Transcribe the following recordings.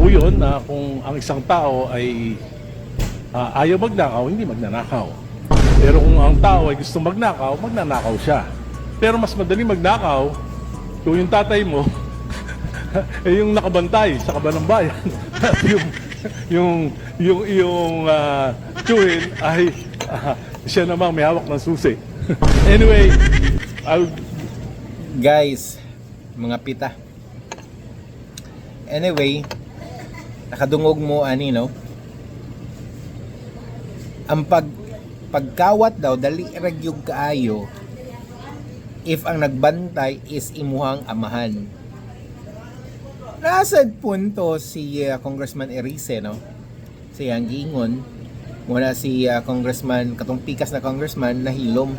po yun na kung ang isang tao ay ayaw magnakaw, hindi magnanakaw. Pero kung ang tao ay gusto magnakaw, magnanakaw siya. Pero mas madali magnakaw kung yung tatay mo ay yung nakabantay sa kaban ng bayan. At yung tiyuhin ay siya namang may hawak ng susi. Anyway, Guys, mga pita. Anyway, nakadungog mo ani no. Ang pagkawat daw dali ragyog kaayo if ang nagbantay is imuhang amahan. Nasad punto si Congressman Erice no. Siyang giingon muna si Congressman katong pikas na congressman nahilom.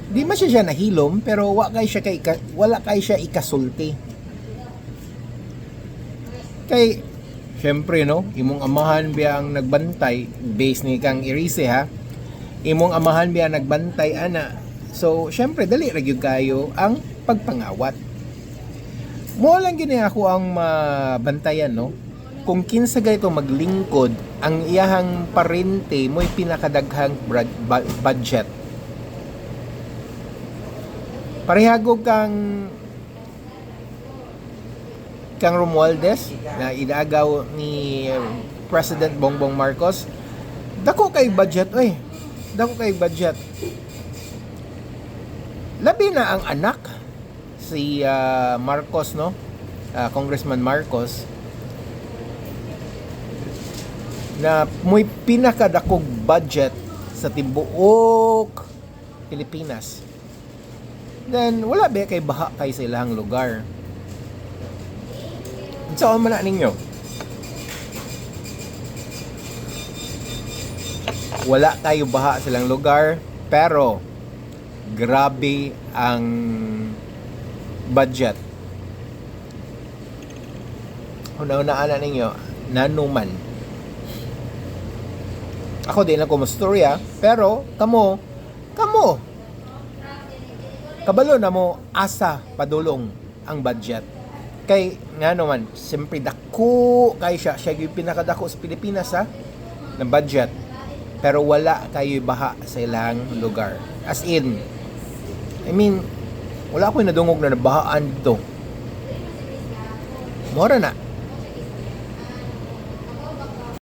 Di man siya nahilom pero wala kay siya ikasulti. Kay syempre no, imong amahan biya ang nagbantay base ni kang Erice ha. Imong amahan biya nagbantay ana. So syempre dali ra gyud kayo ang pagpangawat. Mo lang gini ako ang mabantayan no. Kung kinsa gayto maglingkod ang iyahang parente mo'y pinakadaghang budget. Parehagog kang Romualdez na idagaw ni President Bongbong Marcos. Dako kay budget oy. Dako kay budget. Labi na ang anak si Marcos no. Congressman Marcos na muy pinakadakog budget sa tibuok Pilipinas. Then wala ba kay baha kay sa ilang lugar. Saan man na ninyo? Wala tayo baha sa ilang lugar pero grabe ang budget. Una-unaan na ninyo nanuman. Ako din ako mastorya pero kamo kabalo na mo asa padulong ang budget. Kay nga naman, siyempre dako kay siya yung pinakadako sa Pilipinas ha, na budget. Pero wala kayo baha sa ilang lugar. As in, I mean, wala ko nadungog na nabahaan dito. Mora na.